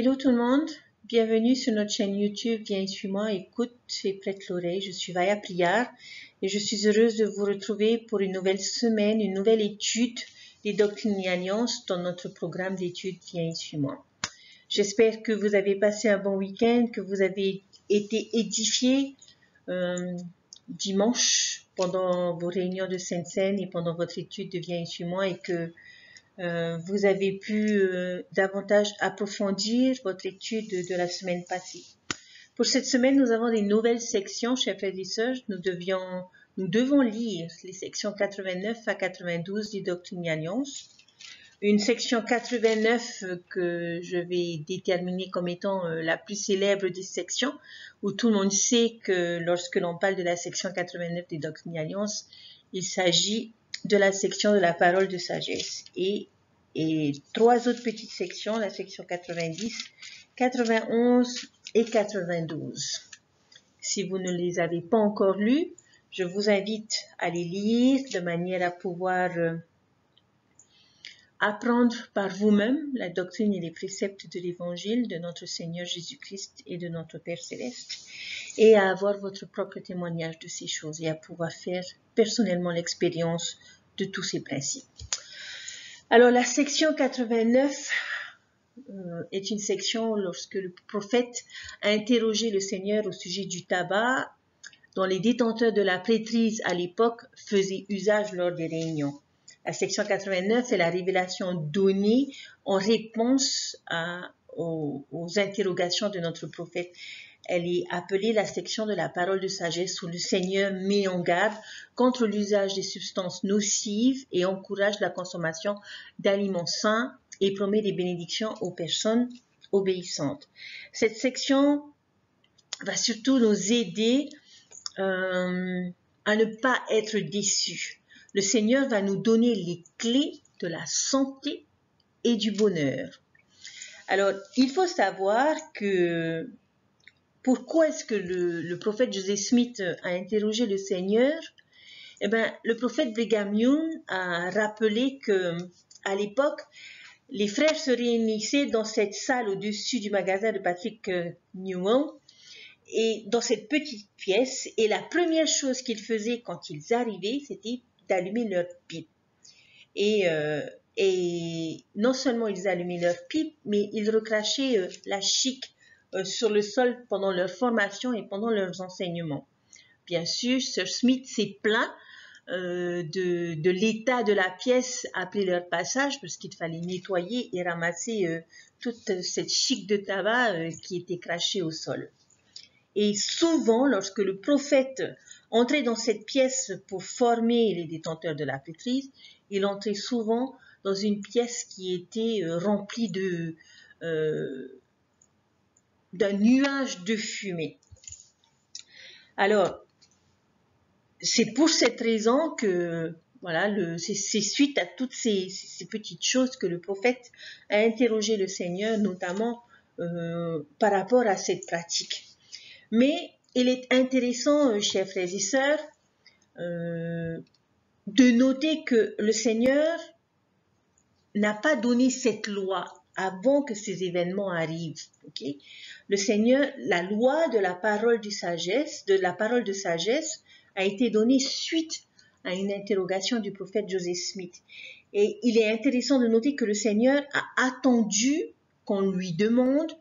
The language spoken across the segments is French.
Hello tout le monde, bienvenue sur notre chaîne YouTube Viens et suis-moi, écoute et prête l'oreille. Je suis Vaya Priar et je suis heureuse de vous retrouver pour une nouvelle semaine, une nouvelle étude des doctrines et alliances dans notre programme d'études Viens et suis-moi. J'espère que vous avez passé un bon week-end, que vous avez été édifiés dimanche pendant vos réunions de Sainte-Seine et pendant votre étude de Viens et suis-moi, et que vous avez pu davantage approfondir votre étude de la semaine passée. Pour cette semaine, nous avons des nouvelles sections, chers frères et sœurs. Nous devons lire les sections 89 à 92 du Doctrine et Alliance. Une section 89 que je vais déterminer comme étant la plus célèbre des sections, où tout le monde sait que lorsque l'on parle de la section 89 des Doctrines et Alliances, il s'agit de la section de la parole de sagesse. Et trois autres petites sections, la section 90, 91 et 92. Si vous ne les avez pas encore lues, je vous invite à les lire de manière à pouvoir apprendre par vous-même la doctrine et les préceptes de l'Évangile de notre Seigneur Jésus-Christ et de notre Père Céleste, et à avoir votre propre témoignage de ces choses et à pouvoir faire personnellement l'expérience de tous ces principes. Alors, la section 89 est une section lorsque le prophète a interrogé le Seigneur au sujet du tabac dont les détenteurs de la prêtrise à l'époque faisaient usage lors des réunions. La section 89 est la révélation donnée en réponse aux interrogations de notre prophète. Elle est appelée la section de la parole de sagesse, où le Seigneur met en garde contre l'usage des substances nocives et encourage la consommation d'aliments sains et promet des bénédictions aux personnes obéissantes. Cette section va surtout nous aider à ne pas être déçus. Le Seigneur va nous donner les clés de la santé et du bonheur. Alors, il faut savoir que pourquoi est-ce que le prophète Joseph Smith a interrogé le Seigneur? Eh bien, le prophète Brigham Young a rappelé que à l'époque, les frères se réunissaient dans cette salle au-dessus du magasin de Patrick Newell, et dans cette petite pièce, et la première chose qu'ils faisaient quand ils arrivaient, c'était d'allumer leur pipe. Et non seulement ils allumaient leur pipe, mais ils recrachaient la chic sur le sol pendant leur formation et pendant leurs enseignements. Bien sûr, Sir Smith s'est plaint de l'état de la pièce après leur passage, parce qu'il fallait nettoyer et ramasser toute cette chic de tabac qui était crachée au sol. Et souvent, lorsque le prophète entrait dans cette pièce pour former les détenteurs de la prêtrise, il entrait souvent dans une pièce qui était remplie d'un nuage de fumée. Alors, c'est pour cette raison que, voilà, c'est suite à toutes ces petites choses que le prophète a interrogé le Seigneur, notamment par rapport à cette pratique. Mais il est intéressant, chers frères et sœurs, de noter que le Seigneur n'a pas donné cette loi avant que ces événements arrivent. Okay? Le Seigneur, la loi de la parole de sagesse, a été donnée suite à une interrogation du prophète Joseph Smith. Et il est intéressant de noter que le Seigneur a attendu qu'on lui demande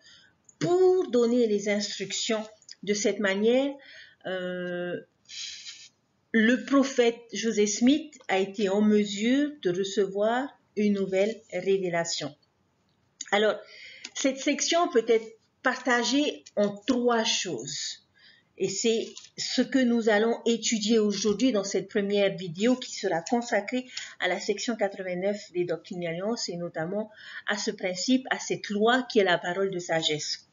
pour donner les instructions. De cette manière, le prophète Joseph Smith a été en mesure de recevoir une nouvelle révélation. Alors, cette section peut être partagée en trois choses. Et c'est ce que nous allons étudier aujourd'hui dans cette première vidéo qui sera consacrée à la section 89 des Doctrines et Alliances, et notamment à ce principe, à cette loi qui est la parole de sagesse.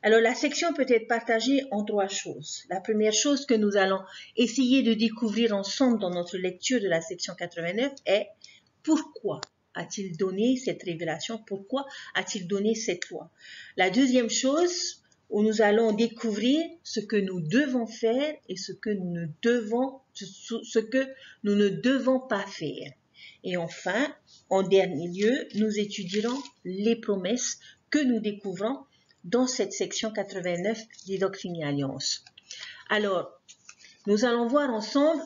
Alors, la section peut être partagée en trois choses. La première chose que nous allons essayer de découvrir ensemble dans notre lecture de la section 89 est pourquoi a-t-il donné cette révélation? Pourquoi a-t-il donné cette loi? La deuxième chose où nous allons découvrir ce que nous devons faire et ce que nous ne devons pas faire. Et enfin, en dernier lieu, nous étudierons les promesses que nous découvrons dans cette section 89 des Doctrines et Alliances. Alors, nous allons voir ensemble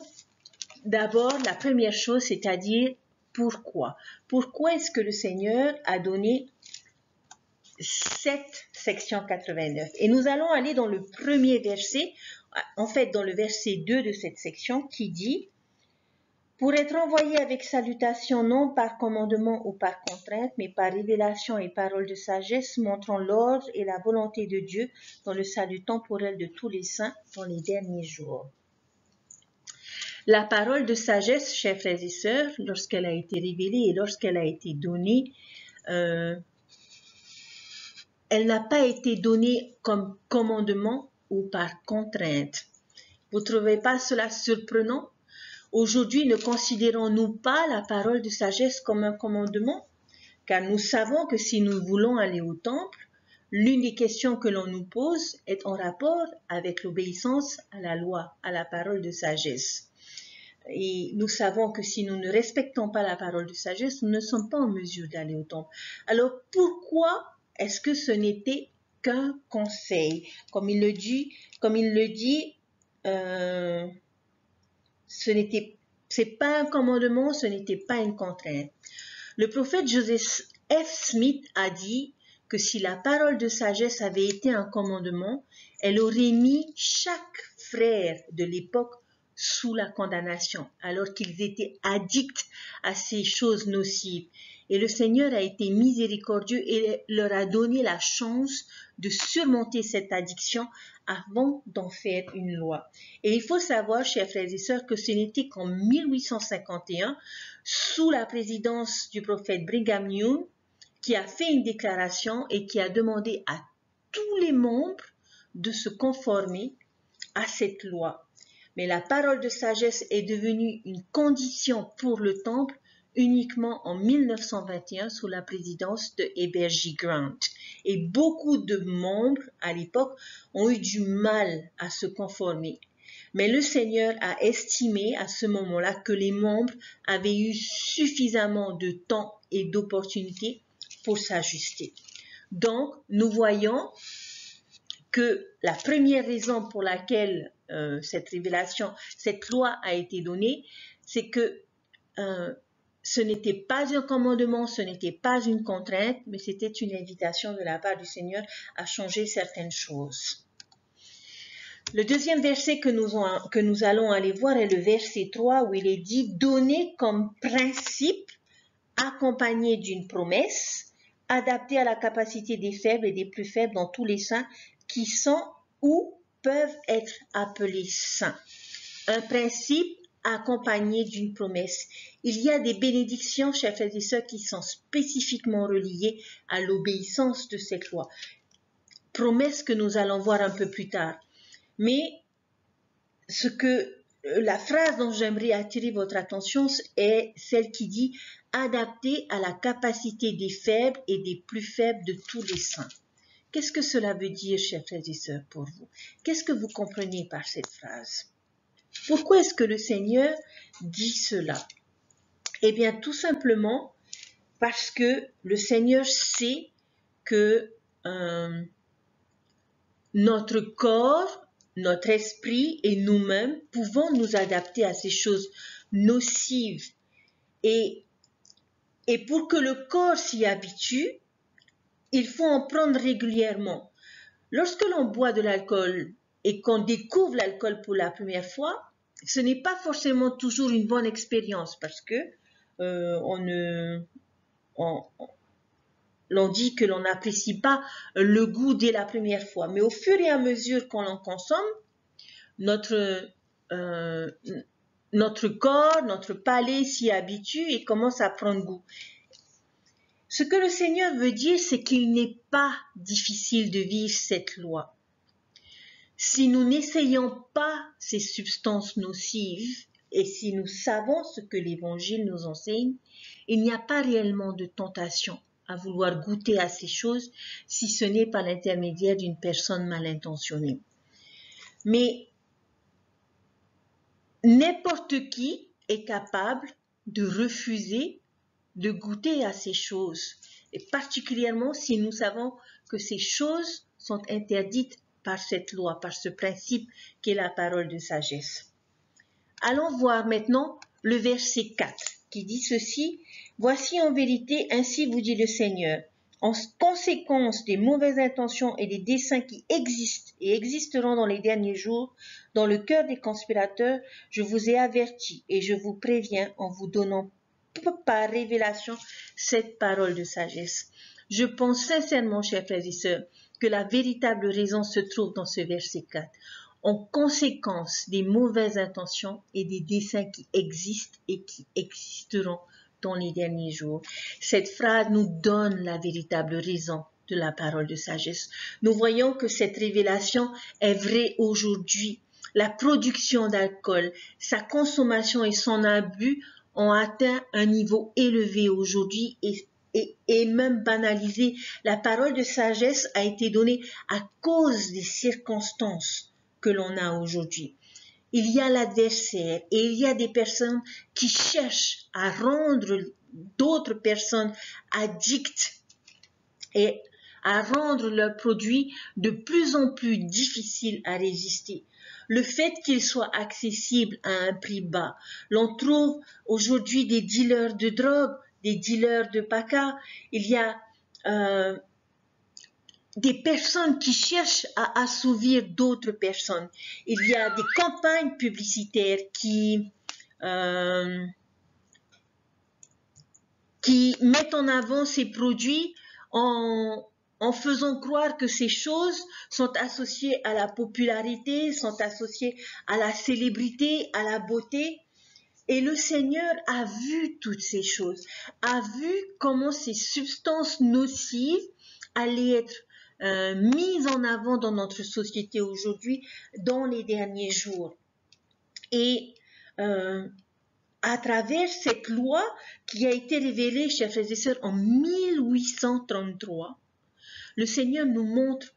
d'abord la première chose, c'est-à-dire pourquoi. Pourquoi est-ce que le Seigneur a donné cette section 89? Et nous allons aller dans le premier verset, en fait dans le verset 2 de cette section qui dit « Pour être envoyé avec salutation non par commandement ou par contrainte, mais par révélation et parole de sagesse, montrant l'ordre et la volonté de Dieu dans le salut temporel de tous les saints dans les derniers jours. » La parole de sagesse, chers frères et sœurs, lorsqu'elle a été révélée et lorsqu'elle a été donnée, elle n'a pas été donnée comme commandement ou par contrainte. Vous ne trouvez pas cela surprenant? Aujourd'hui, ne considérons-nous pas la parole de sagesse comme un commandement? Car nous savons que si nous voulons aller au temple, l'une des questions que l'on nous pose est en rapport avec l'obéissance à la loi, à la parole de sagesse. Et nous savons que si nous ne respectons pas la parole de sagesse, nous ne sommes pas en mesure d'aller au temple. Alors pourquoi est-ce que ce n'était qu'un conseil? Comme il le dit, c'est pas un commandement, ce n'était pas une contrainte. Le prophète Joseph F. Smith a dit que si la parole de sagesse avait été un commandement, elle aurait mis chaque frère de l'époque sous la condamnation, alors qu'ils étaient addicts à ces choses nocives. Et le Seigneur a été miséricordieux et leur a donné la chance de surmonter cette addiction avant d'en faire une loi. Et il faut savoir, chers frères et sœurs, que ce n'était qu'en 1851, sous la présidence du prophète Brigham Young, qui a fait une déclaration et qui a demandé à tous les membres de se conformer à cette loi. Mais la parole de sagesse est devenue une condition pour le temple uniquement en 1921 sous la présidence de Heber J. Grant. Et beaucoup de membres à l'époque ont eu du mal à se conformer. Mais le Seigneur a estimé à ce moment-là que les membres avaient eu suffisamment de temps et d'opportunités pour s'ajuster. Donc, nous voyons que la première raison pour laquelle cette révélation, cette loi a été donnée, c'est que ce n'était pas un commandement, ce n'était pas une contrainte, mais c'était une invitation de la part du Seigneur à changer certaines choses. Le deuxième verset que nous allons aller voir est le verset 3 où il est dit « Donner comme principe, accompagné d'une promesse, adapté à la capacité des faibles et des plus faibles dans tous les saints qui sont ou peuvent être appelés saints. » Un principe accompagné d'une promesse. Il y a des bénédictions, chers frères et sœurs, qui sont spécifiquement reliées à l'obéissance de cette loi. Promesse que nous allons voir un peu plus tard. Mais la phrase dont j'aimerais attirer votre attention est celle qui dit « adapté à la capacité des faibles et des plus faibles de tous les saints ». Qu'est-ce que cela veut dire, chers frères et sœurs, pour vous? Qu'est-ce que vous comprenez par cette phrase? Pourquoi est-ce que le Seigneur dit cela? Eh bien, tout simplement parce que le Seigneur sait que notre corps, notre esprit et nous-mêmes pouvons nous adapter à ces choses nocives. Et pour que le corps s'y habitue, il faut en prendre régulièrement. Lorsque l'on boit de l'alcool et qu'on découvre l'alcool pour la première fois, ce n'est pas forcément toujours une bonne expérience parce que l'on dit que l'on n'apprécie pas le goût dès la première fois. Mais au fur et à mesure qu'on en consomme, notre corps, notre palais s'y habitue et commence à prendre goût. Ce que le Seigneur veut dire, c'est qu'il n'est pas difficile de vivre cette loi. Si nous n'essayons pas ces substances nocives et si nous savons ce que l'Évangile nous enseigne, il n'y a pas réellement de tentation à vouloir goûter à ces choses si ce n'est par l'intermédiaire d'une personne mal intentionnée. Mais n'importe qui est capable de refuser de goûter à ces choses. et particulièrement si nous savons que ces choses sont interdites par cette loi, par ce principe qui est la parole de sagesse. Allons voir maintenant le verset 4 qui dit ceci: « Voici en vérité, ainsi vous dit le Seigneur, en conséquence des mauvaises intentions et des desseins qui existent et existeront dans les derniers jours, dans le cœur des conspirateurs, je vous ai averti et je vous préviens en vous donnant par révélation cette parole de sagesse. » Je pense sincèrement, chers frères et sœurs, que la véritable raison se trouve dans ce verset 4. En conséquence des mauvaises intentions et des desseins qui existent et qui existeront dans les derniers jours. Cette phrase nous donne la véritable raison de la parole de sagesse. Nous voyons que cette révélation est vraie aujourd'hui. La production d'alcool, sa consommation et son abus ont atteint un niveau élevé aujourd'hui et même banalisé. La parole de sagesse a été donnée à cause des circonstances que l'on a aujourd'hui. Il y a l'adversaire et il y a des personnes qui cherchent à rendre d'autres personnes addictes et à rendre leurs produits de plus en plus difficiles à résister. Le fait qu'ils soient accessibles à un prix bas, l'on trouve aujourd'hui des dealers de drogue, des dealers de paca, il y a des personnes qui cherchent à assouvir d'autres personnes. Il y a des campagnes publicitaires qui mettent en avant ces produits en faisant croire que ces choses sont associées à la popularité, sont associées à la célébrité, à la beauté. Et le Seigneur a vu toutes ces choses, a vu comment ces substances nocives allaient être mise en avant dans notre société aujourd'hui, dans les derniers jours. Et à travers cette loi qui a été révélée, chers frères et sœurs, en 1833, le Seigneur nous montre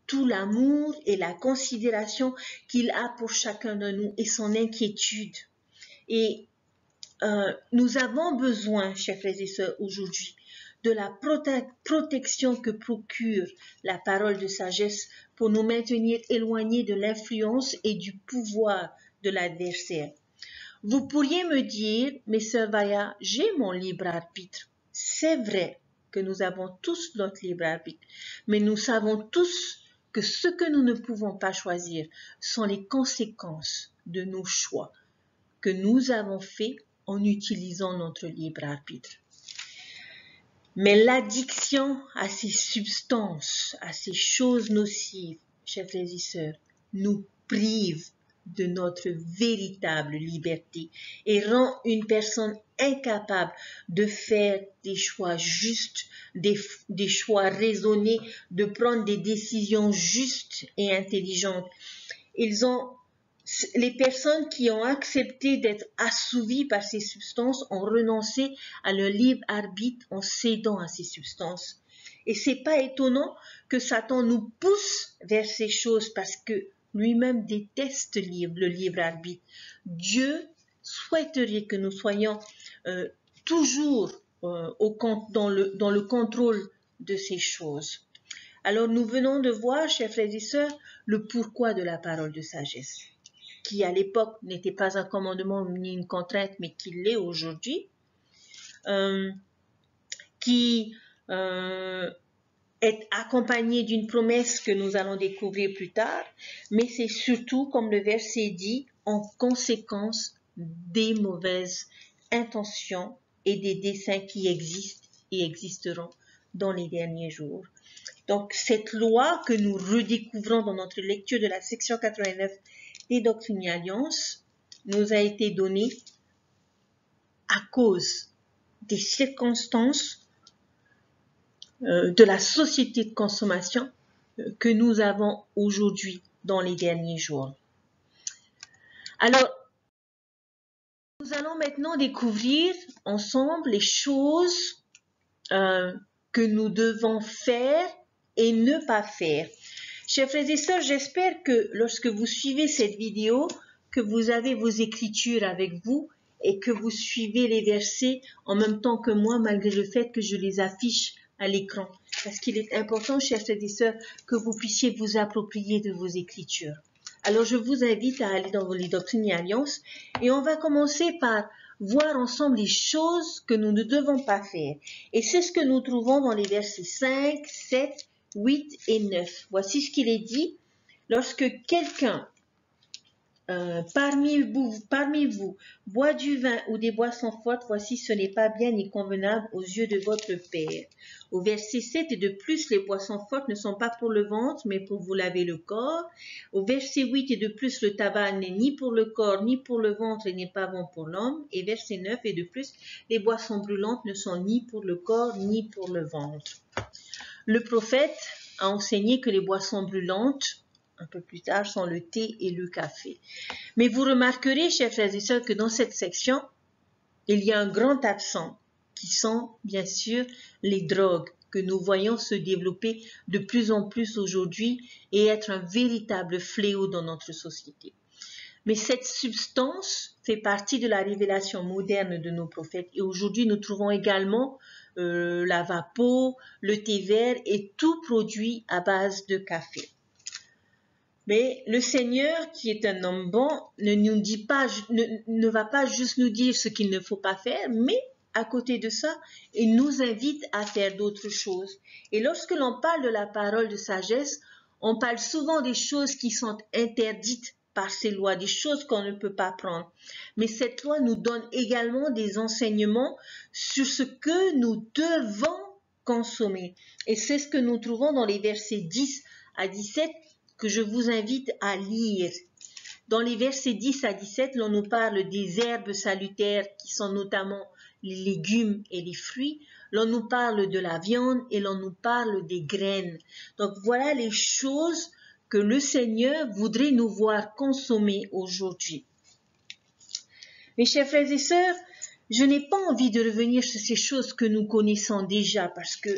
tout l'amour et la considération qu'il a pour chacun de nous et son inquiétude. Et nous avons besoin, chers frères et sœurs, aujourd'hui, de la protection que procure la parole de sagesse pour nous maintenir éloignés de l'influence et du pouvoir de l'adversaire. Vous pourriez me dire, mais sœur Vaya, j'ai mon libre arbitre. C'est vrai que nous avons tous notre libre arbitre, mais nous savons tous que ce que nous ne pouvons pas choisir sont les conséquences de nos choix que nous avons faits en utilisant notre libre arbitre. Mais l'addiction à ces substances, à ces choses nocives, chers frères et sœurs, nous prive de notre véritable liberté et rend une personne incapable de faire des choix justes, des choix raisonnés, de prendre des décisions justes et intelligentes. Les personnes qui ont accepté d'être assouvies par ces substances ont renoncé à leur libre arbitre en cédant à ces substances. Et c'est pas étonnant que Satan nous pousse vers ces choses parce que lui-même déteste le libre arbitre. Dieu souhaiterait que nous soyons toujours dans le contrôle de ces choses. Alors nous venons de voir, chers frères et sœurs, le pourquoi de la parole de sagesse, qui à l'époque n'était pas un commandement ni une contrainte, mais qui l'est aujourd'hui, qui est accompagné d'une promesse que nous allons découvrir plus tard, mais c'est surtout, comme le verset dit, en conséquence des mauvaises intentions et des desseins qui existent et existeront dans les derniers jours. Donc, cette loi que nous redécouvrons dans notre lecture de la section 89 des Doctrines et Alliances nous a été donnée à cause des circonstances de la société de consommation que nous avons aujourd'hui dans les derniers jours. Alors, nous allons maintenant découvrir ensemble les choses que nous devons faire et ne pas faire. Chers frères et sœurs, j'espère que lorsque vous suivez cette vidéo, que vous avez vos écritures avec vous et que vous suivez les versets en même temps que moi, malgré le fait que je les affiche à l'écran, parce qu'il est important, chers frères et sœurs, que vous puissiez vous approprier de vos Écritures. Alors, je vous invite à aller dans les Doctrines et Alliances, et on va commencer par voir ensemble les choses que nous ne devons pas faire. Et c'est ce que nous trouvons dans les versets 5, 7, 8 et 9. Voici ce qu'il est dit. Lorsque quelqu'un parmi vous boit du vin ou des boissons fortes, voici ce n'est pas bien ni convenable aux yeux de votre Père. Au verset 7, et de plus, les boissons fortes ne sont pas pour le ventre, mais pour vous laver le corps. Au verset 8, et de plus, le tabac n'est ni pour le corps, ni pour le ventre, et n'est pas bon pour l'homme. Et verset 9, et de plus, les boissons brûlantes ne sont ni pour le corps, ni pour le ventre. Le prophète a enseigné que les boissons brûlantes, un peu plus tard, sont le thé et le café. Mais vous remarquerez, chers frères et sœurs, que dans cette section, il y a un grand absent, qui sont, bien sûr, les drogues, que nous voyons se développer de plus en plus aujourd'hui et être un véritable fléau dans notre société. Mais cette substance fait partie de la révélation moderne de nos prophètes. Et aujourd'hui, nous trouvons également la vapeau, le thé vert et tout produit à base de café. Mais le Seigneur, qui est un homme bon, ne va pas juste nous dire ce qu'il ne faut pas faire, mais à côté de ça, il nous invite à faire d'autres choses. Et lorsque l'on parle de la parole de sagesse, on parle souvent des choses qui sont interdites par ces lois, des choses qu'on ne peut pas prendre. Mais cette loi nous donne également des enseignements sur ce que nous devons consommer. Et c'est ce que nous trouvons dans les versets 10 à 17 que je vous invite à lire. Dans les versets 10 à 17, l'on nous parle des herbes salutaires qui sont notamment les légumes et les fruits. L'on nous parle de la viande et l'on nous parle des graines. Donc voilà les choses que le Seigneur voudrait nous voir consommer aujourd'hui. Mes chers frères et sœurs, je n'ai pas envie de revenir sur ces choses que nous connaissons déjà parce que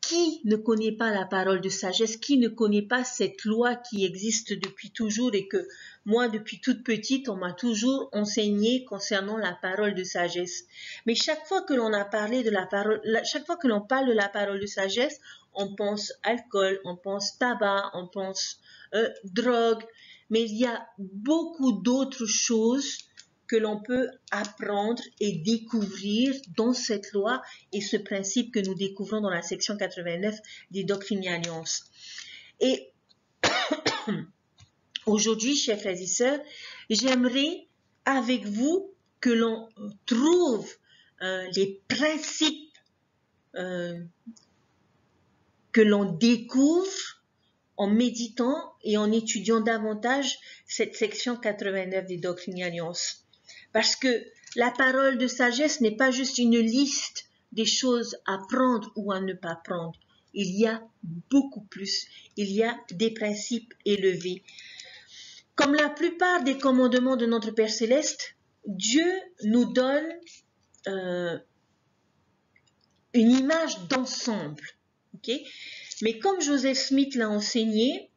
qui ne connaît pas la parole de sagesse, qui ne connaît pas cette loi qui existe depuis toujours et que moi, depuis toute petite, on m'a toujours enseigné concernant la parole de sagesse. Mais chaque fois que l'on a parlé de la parole, chaque fois que l'on parle de la parole de sagesse, on pense alcool, on pense tabac, on pense drogue, mais il y a beaucoup d'autres choses que l'on peut apprendre et découvrir dans cette loi et ce principe que nous découvrons dans la section 89 des Doctrines et Alliances. Et aujourd'hui, chers frères et sœurs, j'aimerais avec vous que l'on trouve les principes que l'on découvre en méditant et en étudiant davantage cette section 89 des Doctrines et Alliances. Parce que la parole de sagesse n'est pas juste une liste des choses à prendre ou à ne pas prendre. Il y a beaucoup plus. Il y a des principes élevés. Comme la plupart des commandements de notre Père Céleste, Dieu nous donne une image d'ensemble. Okay? Mais comme Joseph Smith l'a enseigné,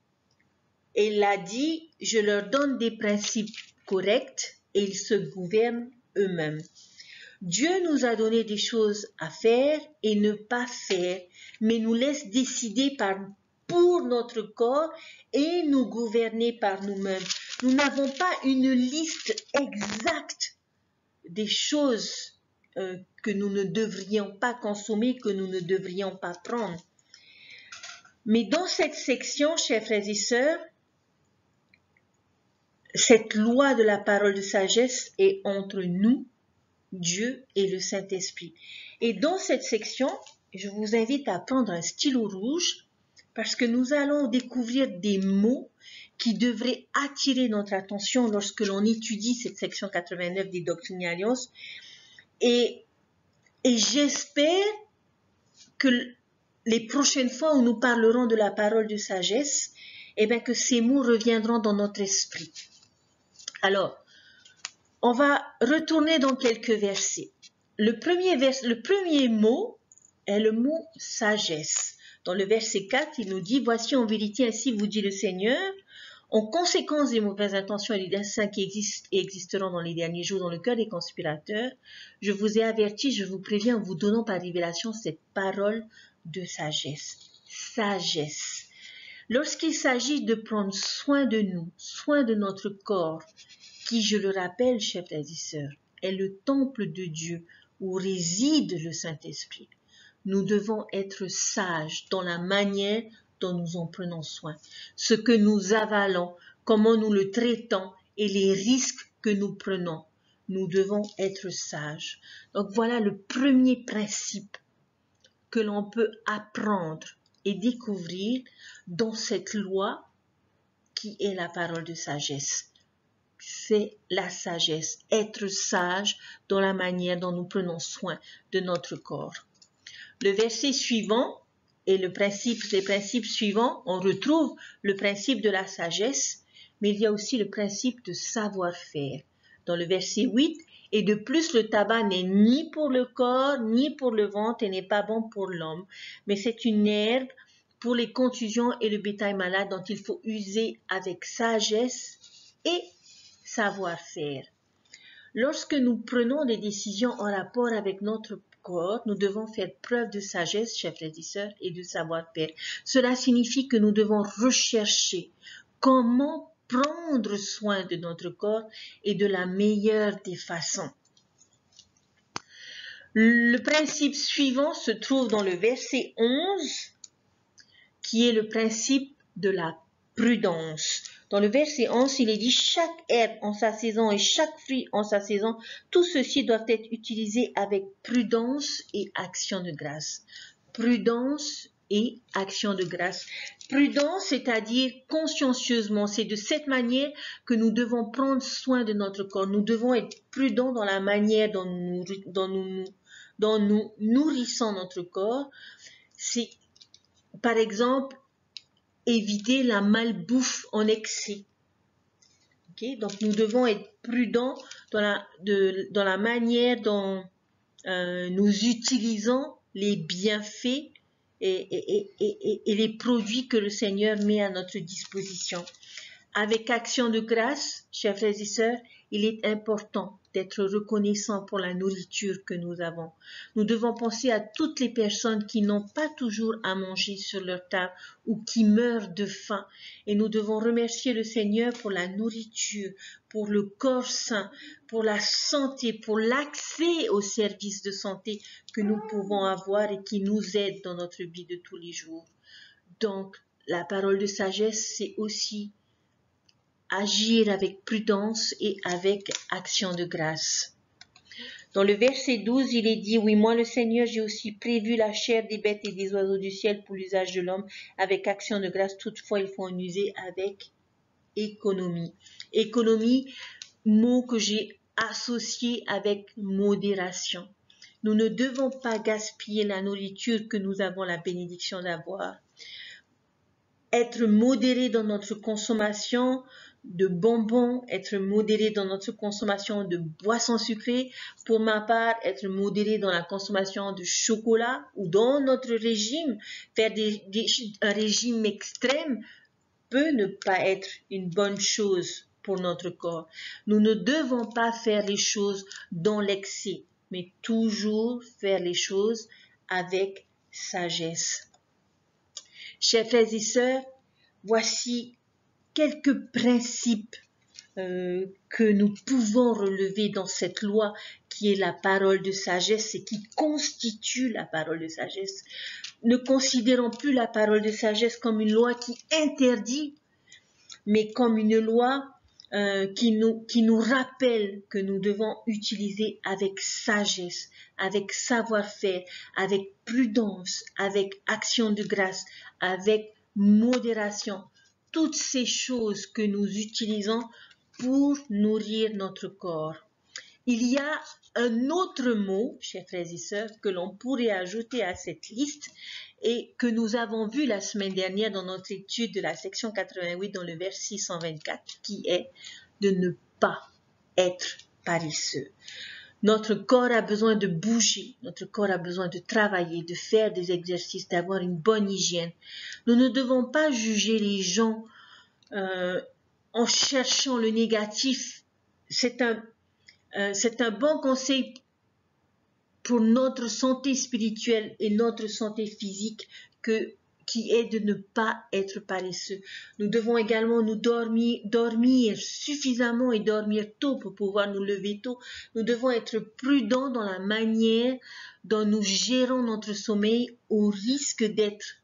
il a dit, je leur donne des principes corrects et ils se gouvernent eux-mêmes. Dieu nous a donné des choses à faire et ne pas faire, mais nous laisse décider pour notre corps et nous gouverner par nous-mêmes. Nous n'avons pas une liste exacte des choses que nous ne devrions pas consommer, que nous ne devrions pas prendre. Mais dans cette section, chers frères et sœurs, cette loi de la parole de sagesse est entre nous, Dieu et le Saint-Esprit. Et dans cette section, je vous invite à prendre un stylo rouge parce que nous allons découvrir des mots qui devraient attirer notre attention lorsque l'on étudie cette section 89 des Doctrines et Alliances. Et j'espère que les prochaines fois où nous parlerons de la parole de sagesse, que ces mots reviendront dans notre esprit. Alors, on va retourner dans quelques versets. Le premier mot est le mot sagesse. Dans le verset 4, il nous dit, « Voici en vérité, ainsi vous dit le Seigneur, En conséquence des mauvaises intentions et des desseins qui existent et existeront dans les derniers jours dans le cœur des conspirateurs, je vous ai averti, je vous préviens en vous donnant par révélation cette parole de sagesse. Sagesse. Lorsqu'il s'agit de prendre soin de nous, soin de notre corps, qui, je le rappelle, chers frères et sœurs, est le temple de Dieu où réside le Saint-Esprit, nous devons être sages dans la manière dont nous en prenons soin, ce que nous avalons, comment nous le traitons et les risques que nous prenons. Nous devons être sages. Donc voilà le premier principe que l'on peut apprendre et découvrir dans cette loi qui est la parole de sagesse. C'est la sagesse, être sage dans la manière dont nous prenons soin de notre corps. Le verset suivant et les principes suivants, on retrouve le principe de la sagesse, mais il y a aussi le principe de savoir-faire. Dans le verset 8, et de plus le tabac n'est ni pour le corps, ni pour le ventre et n'est pas bon pour l'homme, mais c'est une herbe pour les contusions et le bétail malade dont il faut user avec sagesse et savoir-faire. Lorsque nous prenons des décisions en rapport avec notre corps, nous devons faire preuve de sagesse, chers frères et sœurs, et de savoir-faire. Cela signifie que nous devons rechercher comment prendre soin de notre corps et de la meilleure des façons. Le principe suivant se trouve dans le verset 11, qui est le principe de la prudence. Dans le verset 11, il est dit « Chaque herbe en sa saison et chaque fruit en sa saison, tout ceci doit être utilisé avec prudence et action de grâce. » Prudence et action de grâce. Prudence, c'est-à-dire consciencieusement. C'est de cette manière que nous devons prendre soin de notre corps. Nous devons être prudents dans la manière dont nous nourrissons notre corps. C'est, par exemple, éviter la malbouffe en excès. Okay? Donc, nous devons être prudents dans la manière dont nous utilisons les bienfaits et les produits que le Seigneur met à notre disposition. Avec action de grâce, chers frères et sœurs, il est important d'être reconnaissant pour la nourriture que nous avons. Nous devons penser à toutes les personnes qui n'ont pas toujours à manger sur leur table ou qui meurent de faim. Et nous devons remercier le Seigneur pour la nourriture, pour le corps sain, pour la santé, pour l'accès aux services de santé que nous pouvons avoir et qui nous aident dans notre vie de tous les jours. Donc, la parole de sagesse, c'est aussi agir avec prudence et avec action de grâce. Dans le verset 12, il est dit, oui, moi le Seigneur, j'ai aussi prévu la chair des bêtes et des oiseaux du ciel pour l'usage de l'homme avec action de grâce. Toutefois, il faut en user avec économie. Économie, mot que j'ai associé avec modération. Nous ne devons pas gaspiller la nourriture que nous avons la bénédiction d'avoir. Être modéré dans notre consommation de bonbons, être modéré dans notre consommation de boissons sucrées. Pour ma part, être modéré dans la consommation de chocolat ou dans notre régime. Faire un régime extrême peut ne pas être une bonne chose pour notre corps. Nous ne devons pas faire les choses dans l'excès, mais toujours faire les choses avec sagesse. Chers frères et sœurs, voici quelques principes que nous pouvons relever dans cette loi qui est la parole de sagesse et qui constitue la parole de sagesse. Ne considérons plus la parole de sagesse comme une loi qui interdit, mais comme une loi qui nous rappelle que nous devons utiliser avec sagesse, avec savoir-faire, avec prudence, avec action de grâce, avec modération. Toutes ces choses que nous utilisons pour nourrir notre corps. Il y a un autre mot, chers frères et sœurs, que l'on pourrait ajouter à cette liste et que nous avons vu la semaine dernière dans notre étude de la section 88 dans le verset 124, qui est de ne pas être paresseux. Notre corps a besoin de bouger, notre corps a besoin de travailler, de faire des exercices, d'avoir une bonne hygiène. Nous ne devons pas juger les gens en cherchant le négatif. C'est un bon conseil pour notre santé spirituelle et notre santé physique qui est de ne pas être paresseux. Nous devons également nous dormir suffisamment et dormir tôt pour pouvoir nous lever tôt. Nous devons être prudents dans la manière dont nous gérons notre sommeil au risque d'être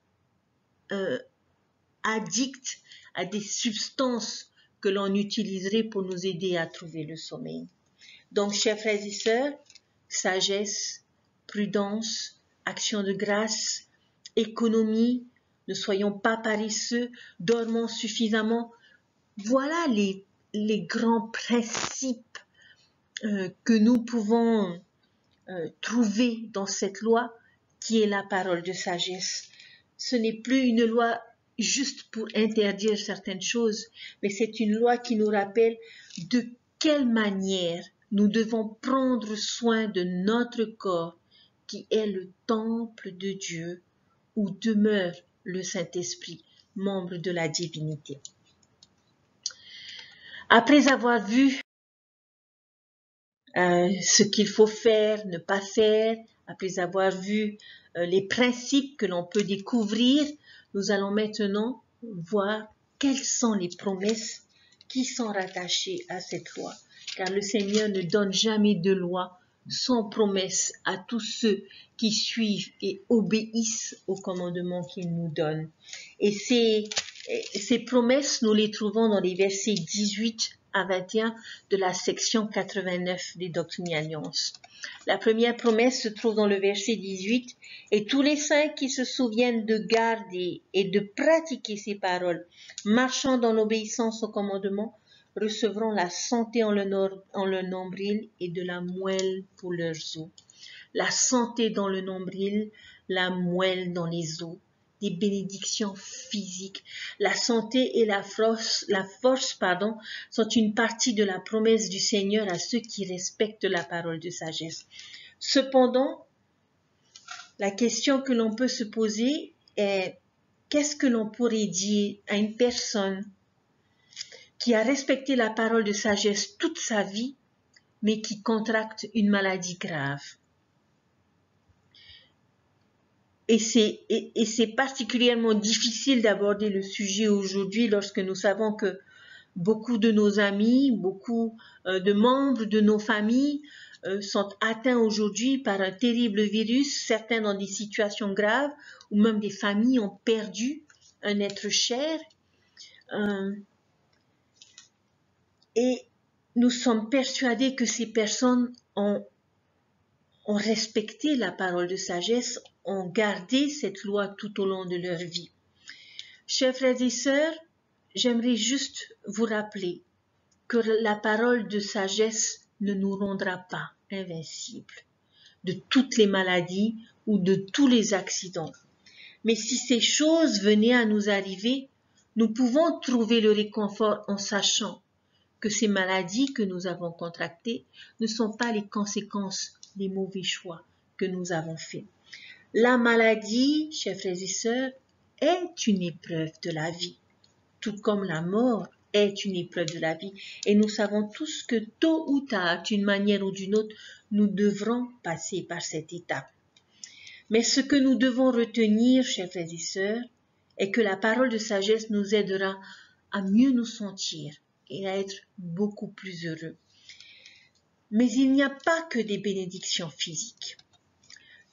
addicts à des substances que l'on utiliserait pour nous aider à trouver le sommeil. Donc, chers frères et sœurs, sagesse, prudence, action de grâce, économie, ne soyons pas paresseux, dormons suffisamment. Voilà les grands principes que nous pouvons trouver dans cette loi qui est la parole de sagesse. Ce n'est plus une loi juste pour interdire certaines choses, mais c'est une loi qui nous rappelle de quelle manière nous devons prendre soin de notre corps qui est le temple de Dieu où demeure le Saint-Esprit, membre de la divinité. Après avoir vu ce qu'il faut faire, ne pas faire, après avoir vu les principes que l'on peut découvrir, nous allons maintenant voir quelles sont les promesses qui sont rattachées à cette loi. Car le Seigneur ne donne jamais de loi sans promesse à tous ceux qui suivent et obéissent aux commandements qu'il nous donne. Et ces promesses, nous les trouvons dans les versets 18 à 21 de la section 89 des Doctrines et Alliances. La première promesse se trouve dans le verset 18. « Et tous les saints qui se souviennent de garder et de pratiquer ces paroles, marchant dans l'obéissance aux commandements, recevront la santé en le nombril et de la moelle pour leurs os. » La santé dans le nombril, la moelle dans les os. Des bénédictions physiques. La santé et la force, sont une partie de la promesse du Seigneur à ceux qui respectent la parole de sagesse. Cependant, la question que l'on peut se poser est qu'est-ce que l'on pourrait dire à une personne qui a respecté la parole de sagesse toute sa vie, mais qui contracte une maladie grave? Et c'est particulièrement difficile d'aborder le sujet aujourd'hui lorsque nous savons que beaucoup de nos amis, beaucoup de membres de nos familles sont atteints aujourd'hui par un terrible virus, certains dans des situations graves, ou même des familles ont perdu un être cher. Et nous sommes persuadés que ces personnes ont respecté la parole de sagesse, ont gardé cette loi tout au long de leur vie. Chers frères et sœurs, j'aimerais juste vous rappeler que la parole de sagesse ne nous rendra pas invincibles de toutes les maladies ou de tous les accidents. Mais si ces choses venaient à nous arriver, nous pouvons trouver le réconfort en sachant que ces maladies que nous avons contractées ne sont pas les conséquences des mauvais choix que nous avons faits. La maladie, chers frères et sœurs, est une épreuve de la vie, tout comme la mort est une épreuve de la vie. Et nous savons tous que tôt ou tard, d'une manière ou d'une autre, nous devrons passer par cette étape. Mais ce que nous devons retenir, chers frères et sœurs, est que la parole de sagesse nous aidera à mieux nous sentir et à être beaucoup plus heureux. Mais il n'y a pas que des bénédictions physiques.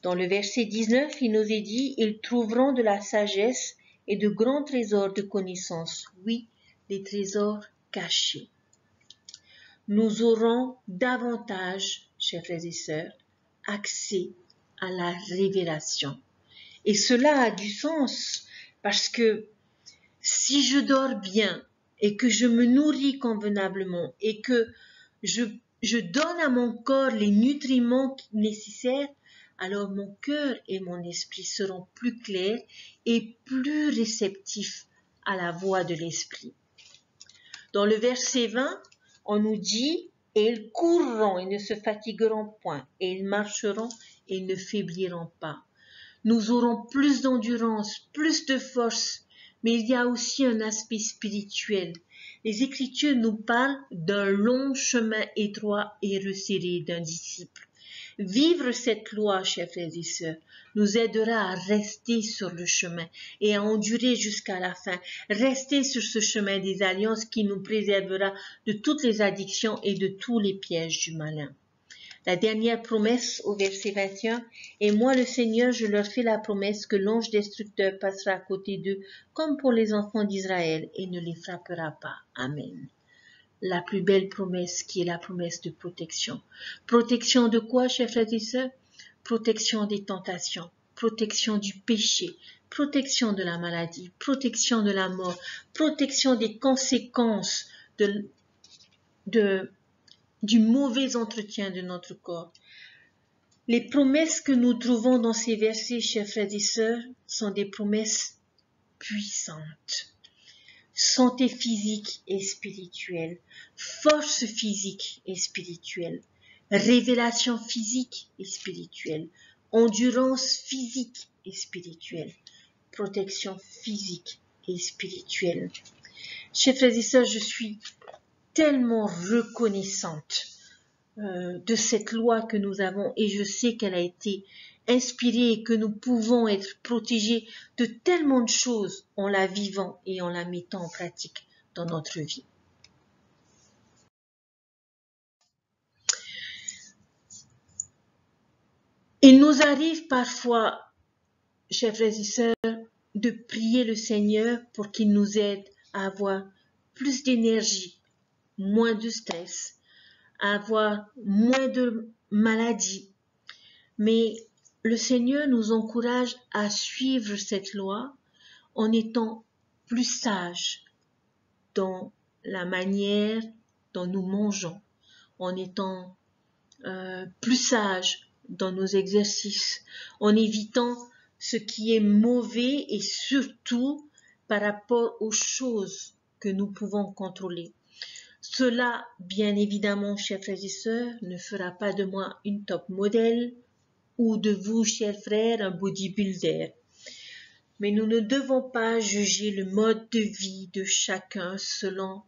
Dans le verset 19, il nous est dit « Ils trouveront de la sagesse et de grands trésors de connaissance. » Oui, des trésors cachés. Nous aurons davantage, chers frères et sœurs, accès à la révélation. Et cela a du sens parce que si je dors bien et que je me nourris convenablement et que je donne à mon corps les nutriments nécessaires, alors mon cœur et mon esprit seront plus clairs et plus réceptifs à la voix de l'esprit. Dans le verset 20, on nous dit « Et ils courront et ne se fatigueront point, et ils marcheront et ils ne faibliront pas. » Nous aurons plus d'endurance, plus de force, mais il y a aussi un aspect spirituel. Les Écritures nous parlent d'un long chemin étroit et resserré d'un disciple. Vivre cette loi, chers frères et sœurs, nous aidera à rester sur le chemin et à endurer jusqu'à la fin. Rester sur ce chemin des alliances qui nous préservera de toutes les addictions et de tous les pièges du malin. La dernière promesse au verset 21, « Et moi le Seigneur, je leur fais la promesse que l'ange destructeur passera à côté d'eux comme pour les enfants d'Israël et ne les frappera pas. Amen. » La plus belle promesse qui est la promesse de protection. Protection de quoi, chers frères et sœurs? Protection des tentations, protection du péché, protection de la maladie, protection de la mort, protection des conséquences du mauvais entretien de notre corps. Les promesses que nous trouvons dans ces versets, chers frères et sœurs, sont des promesses puissantes. Santé physique et spirituelle, force physique et spirituelle, révélation physique et spirituelle, endurance physique et spirituelle, protection physique et spirituelle. Chers frères et sœurs, je suis tellement reconnaissante de cette loi que nous avons et je sais qu'elle a été inspirée et que nous pouvons être protégés de tellement de choses en la vivant et en la mettant en pratique dans notre vie. Il nous arrive parfois, chers frères et sœurs, de prier le Seigneur pour qu'il nous aide à avoir plus d'énergie, moins de stress, à avoir moins de maladies. Mais le Seigneur nous encourage à suivre cette loi en étant plus sages dans la manière dont nous mangeons, en étant plus sages dans nos exercices, en évitant ce qui est mauvais et surtout par rapport aux choses que nous pouvons contrôler. Cela, bien évidemment, chers frères et sœurs, ne fera pas de moi une top modèle ou de vous, chers frères, un bodybuilder. Mais nous ne devons pas juger le mode de vie de chacun selon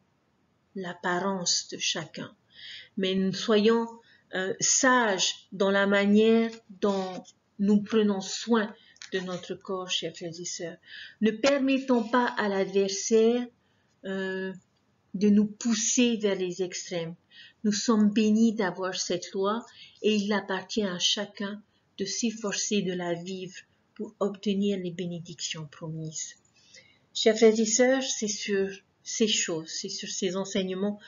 l'apparence de chacun. Mais nous soyons sages dans la manière dont nous prenons soin de notre corps, chers frères et sœurs. Ne permettons pas à l'adversaire de nous pousser vers les extrêmes. Nous sommes bénis d'avoir cette loi et il appartient à chacun de s'efforcer de la vivre pour obtenir les bénédictions promises. Chers frères et sœurs, c'est sur ces choses, c'est sur ces enseignements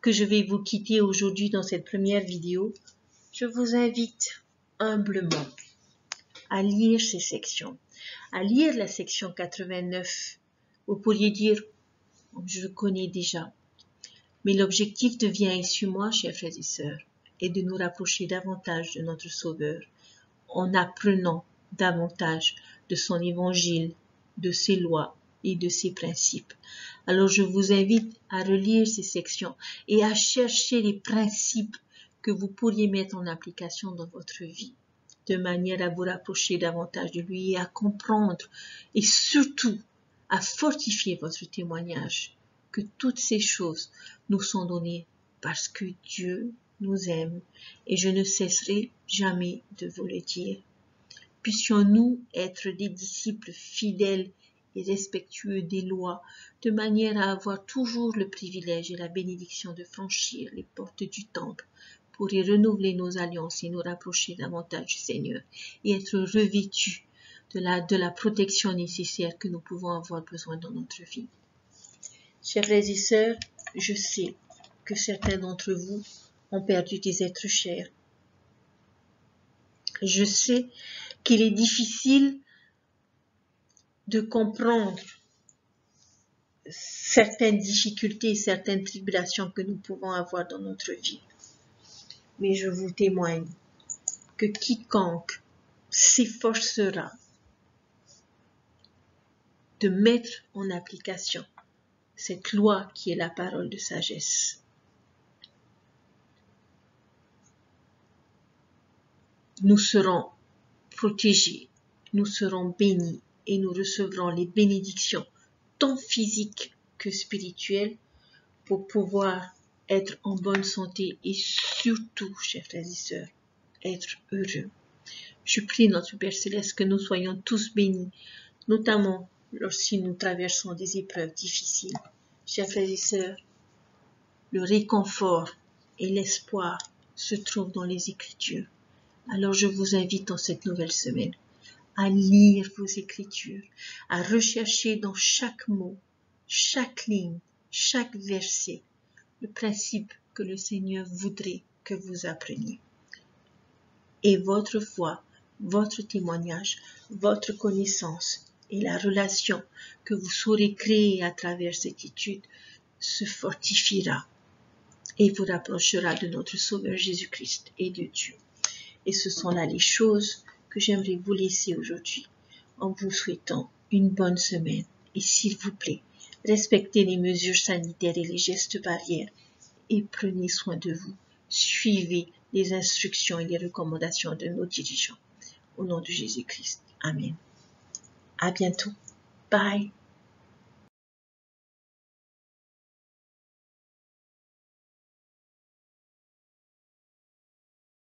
que je vais vous quitter aujourd'hui dans cette première vidéo. Je vous invite humblement à lire ces sections, à lire la section 89. Vous pourriez dire, je connais déjà. Mais l'objectif devient ici, moi, chers frères et sœurs, est de nous rapprocher davantage de notre Sauveur, en apprenant davantage de son évangile, de ses lois et de ses principes. Alors je vous invite à relire ces sections et à chercher les principes que vous pourriez mettre en application dans votre vie, de manière à vous rapprocher davantage de lui et à comprendre et surtout à fortifier votre témoignage que toutes ces choses nous sont données parce que Dieu nous aime et je ne cesserai jamais de vous le dire. Puissions-nous être des disciples fidèles et respectueux des lois, de manière à avoir toujours le privilège et la bénédiction de franchir les portes du temple pour y renouveler nos alliances et nous rapprocher davantage du Seigneur et être revêtus de la protection nécessaire que nous pouvons avoir besoin dans notre vie. Chers frères et sœurs, je sais que certains d'entre vous ont perdu des êtres chers. Je sais qu'il est difficile de comprendre certaines difficultés, certaines tribulations que nous pouvons avoir dans notre vie. Mais je vous témoigne que quiconque s'efforcera de mettre en application cette loi qui est la parole de sagesse, nous serons protégés, nous serons bénis et nous recevrons les bénédictions tant physiques que spirituelles pour pouvoir être en bonne santé et surtout, chers frères et sœurs, être heureux. Je prie notre Père Céleste que nous soyons tous bénis, notamment lorsque nous traversons des épreuves difficiles. Chers frères et sœurs, le réconfort et l'espoir se trouvent dans les Écritures. Alors je vous invite en cette nouvelle semaine à lire vos Écritures, à rechercher dans chaque mot, chaque ligne, chaque verset, le principe que le Seigneur voudrait que vous appreniez. Et votre foi, votre témoignage, votre connaissance et la relation que vous saurez créer à travers cette étude se fortifiera et vous rapprochera de notre Sauveur Jésus-Christ et de Dieu. Et ce sont là les choses que j'aimerais vous laisser aujourd'hui en vous souhaitant une bonne semaine. Et s'il vous plaît, respectez les mesures sanitaires et les gestes barrières et prenez soin de vous. Suivez les instructions et les recommandations de nos dirigeants. Au nom de Jésus-Christ. Amen. À bientôt. Bye.